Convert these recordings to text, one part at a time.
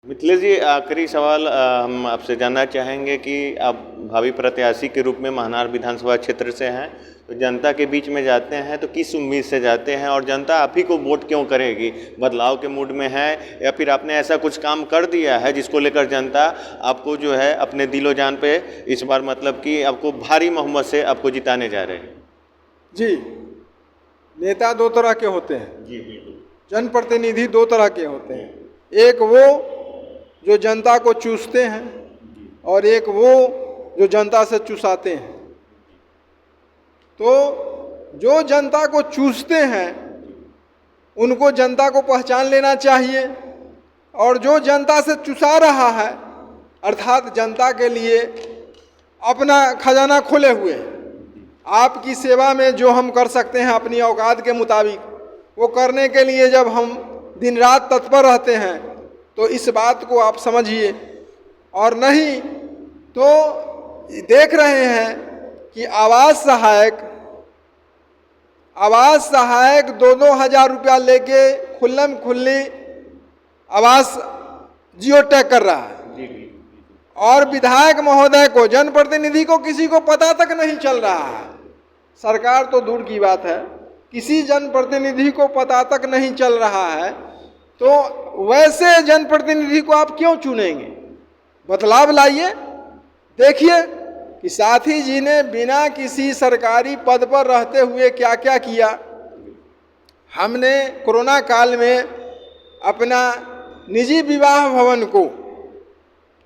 मिथिलेश जी, आखिरी सवाल हम आपसे जानना चाहेंगे कि आप भावी प्रत्याशी के रूप में महनार विधानसभा क्षेत्र से हैं, तो जनता के बीच में जाते हैं तो किस उम्मीद से जाते हैं और जनता आप ही को वोट क्यों करेगी? बदलाव के मूड में है या फिर आपने ऐसा कुछ काम कर दिया है जिसको लेकर जनता आपको जो है अपने दिलो जान पे इस बार मतलब कि आपको भारी बहुमत से आपको जिताने जा रहे हैं? जी, नेता दो तरह के होते हैं। जी बिल्कुल। जनप्रतिनिधि दो तरह के होते हैं। एक वो जो जनता को चूसते हैं और एक वो जो जनता से चूसाते हैं। तो जो जनता को चूसते हैं उनको जनता को पहचान लेना चाहिए, और जो जनता से चूसा रहा है अर्थात जनता के लिए अपना खजाना खोले हुए है, आपकी सेवा में जो हम कर सकते हैं अपनी औकात के मुताबिक वो करने के लिए जब हम दिन रात तत्पर रहते हैं तो इस बात को आप समझिए। और नहीं तो देख रहे हैं कि आवास सहायक 2-2 हज़ार रुपया लेके खुल्लम खुल्ली आवास जियो टैग कर रहा है, और विधायक महोदय को, जनप्रतिनिधि को, किसी को पता तक नहीं चल रहा है। सरकार तो दूर की बात है, किसी जनप्रतिनिधि को पता तक नहीं चल रहा है, तो वैसे जनप्रतिनिधि को आप क्यों चुनेंगे? बदलाव लाइए। देखिए कि साथी जी ने बिना किसी सरकारी पद पर रहते हुए क्या क्या किया। हमने कोरोना काल में अपना निजी विवाह भवन को,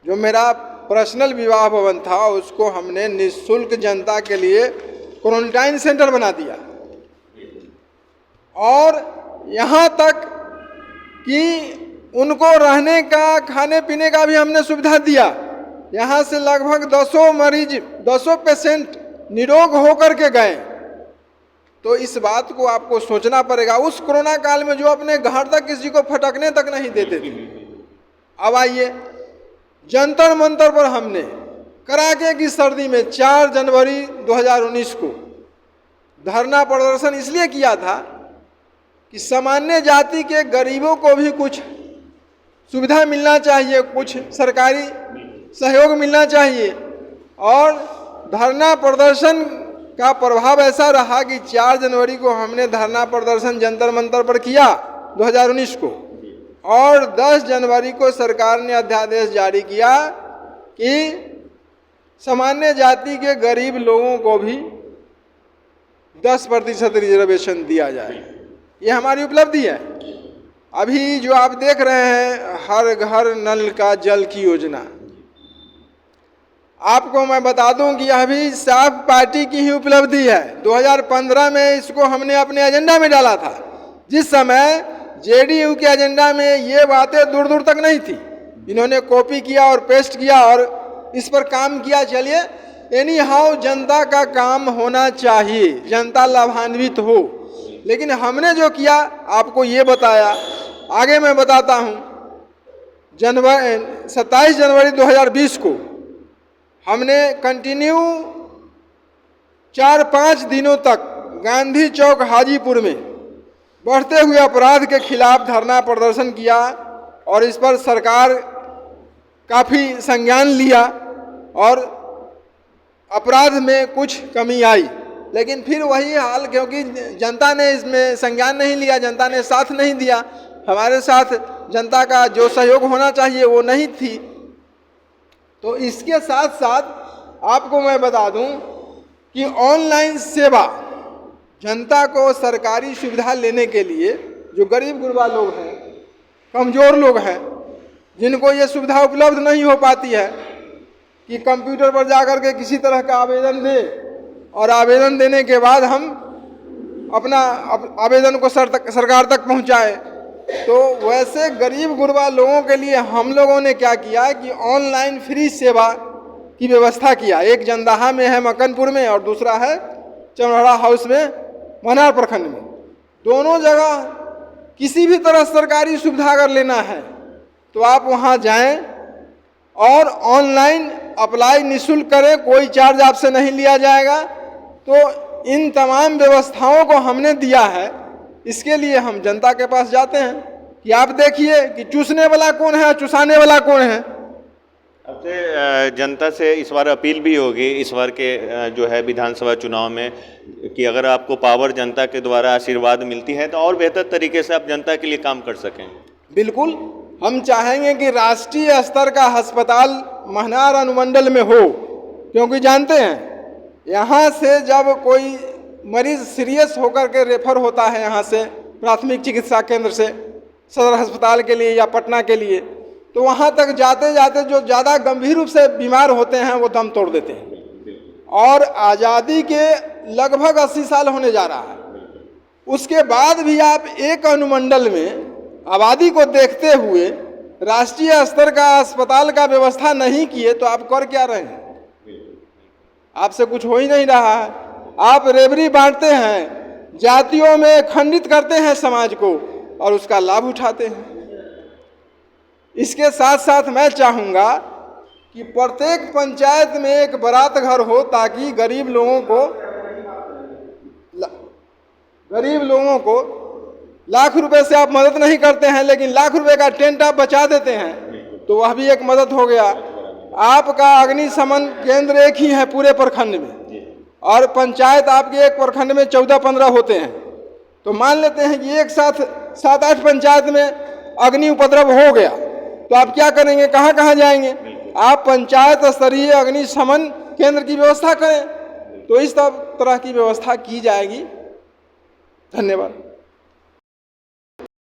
जो मेरा पर्सनल विवाह भवन था, उसको हमने निःशुल्क जनता के लिए क्वारंटाइन सेंटर बना दिया, और यहाँ तक कि उनको रहने का, खाने पीने का भी हमने सुविधा दिया। यहाँ से लगभग 200 पेशेंट निरोग होकर के गए। तो इस बात को आपको सोचना पड़ेगा। उस कोरोना काल में जो अपने घर तक किसी को फटकने तक नहीं देते थे, अब आइए जंतर मंतर पर हमने कड़ाके की सर्दी में 4 जनवरी 2019 को धरना प्रदर्शन इसलिए किया था कि सामान्य जाति के गरीबों को भी कुछ सुविधा मिलना चाहिए, कुछ सरकारी सहयोग मिलना चाहिए। और धरना प्रदर्शन का प्रभाव ऐसा रहा कि 4 जनवरी को हमने धरना प्रदर्शन जंतर मंतर पर किया 2019 को, और 10 जनवरी को सरकार ने अध्यादेश जारी किया कि सामान्य जाति के गरीब लोगों को भी 10% रिजर्वेशन दिया जाए। ये हमारी उपलब्धि है। अभी जो आप देख रहे हैं हर घर नल का जल की योजना, आपको मैं बता दूं कि यह भी साफ पार्टी की ही उपलब्धि है। 2015 में इसको हमने अपने एजेंडा में डाला था, जिस समय जेडीयू के एजेंडा में ये बातें दूर दूर तक नहीं थी। इन्होंने कॉपी किया और पेस्ट किया और इस पर काम किया। चलिए, एनी हाउ जनता का काम होना चाहिए, जनता लाभान्वित हो। लेकिन हमने जो किया आपको ये बताया, आगे मैं बताता हूँ। 27 जनवरी 2020 को हमने कंटिन्यू 4-5 दिनों तक गांधी चौक हाजीपुर में बढ़ते हुए अपराध के खिलाफ धरना प्रदर्शन किया, और इस पर सरकार काफ़ी संज्ञान लिया और अपराध में कुछ कमी आई। लेकिन फिर वही हाल, क्योंकि जनता ने इसमें संज्ञान नहीं लिया, जनता ने साथ नहीं दिया, हमारे साथ जनता का जो सहयोग होना चाहिए वो नहीं थी। तो इसके साथ साथ आपको मैं बता दूं कि ऑनलाइन सेवा, जनता को सरकारी सुविधा लेने के लिए जो गरीब गुरबा लोग हैं, कमज़ोर लोग हैं, जिनको ये सुविधा उपलब्ध नहीं हो पाती है कि कंप्यूटर पर जाकर के किसी तरह का आवेदन दें और आवेदन देने के बाद हम अपना आवेदन को सरकार तक पहुंचाएं, तो वैसे गरीब गुरबा लोगों के लिए हम लोगों ने क्या किया कि ऑनलाइन फ्री सेवा की व्यवस्था किया। एक जंदाहा में है मकनपुर में, और दूसरा है चमड़ा हाउस में महनार प्रखंड में। दोनों जगह किसी भी तरह सरकारी सुविधा अगर लेना है तो आप वहां जाएं और ऑनलाइन अप्लाई निःशुल्क करें, कोई चार्ज आपसे नहीं लिया जाएगा। तो इन तमाम व्यवस्थाओं को हमने दिया है, इसके लिए हम जनता के पास जाते हैं कि आप देखिए कि चूसने वाला कौन है और चुसाने वाला कौन है। आपसे जनता से इस बार अपील भी होगी इस बार के जो है विधानसभा चुनाव में कि अगर आपको पावर जनता के द्वारा आशीर्वाद मिलती है तो और बेहतर तरीके से आप जनता के लिए काम कर सकें। बिल्कुल, हम चाहेंगे कि राष्ट्रीय स्तर का अस्पताल महनार अनुमंडल में हो, क्योंकि जानते हैं यहाँ से जब कोई मरीज सीरियस होकर के रेफर होता है यहाँ से प्राथमिक चिकित्सा केंद्र से सदर अस्पताल के लिए या पटना के लिए, तो वहाँ तक जाते जाते जो ज़्यादा गंभीर रूप से बीमार होते हैं वो दम तोड़ देते हैं। और आज़ादी के लगभग 80 साल होने जा रहा है, उसके बाद भी आप एक अनुमंडल में आबादी को देखते हुए राष्ट्रीय स्तर का अस्पताल का व्यवस्था नहीं किए तो आप कर क्या रहे हैं? आपसे कुछ हो ही नहीं रहा है। आप रेवड़ी बांटते हैं, जातियों में खंडित करते हैं समाज को और उसका लाभ उठाते हैं। इसके साथ साथ मैं चाहूँगा कि प्रत्येक पंचायत में एक बारात घर हो ताकि गरीब लोगों को लाख रुपए से आप मदद नहीं करते हैं लेकिन लाख रुपए का टेंट आप बचा देते हैं तो वह भी एक मदद हो गया। आपका अग्निशमन केंद्र एक ही है पूरे प्रखंड में और पंचायत आपके एक प्रखंड में 14-15 होते हैं, तो मान लेते हैं कि एक साथ 7-8 पंचायत में अग्नि उपद्रव हो गया तो आप क्या करेंगे, कहाँ कहाँ जाएंगे? आप पंचायत स्तरीय अग्निशमन केंद्र की व्यवस्था करें, तो इस तरह की व्यवस्था की जाएगी। धन्यवाद।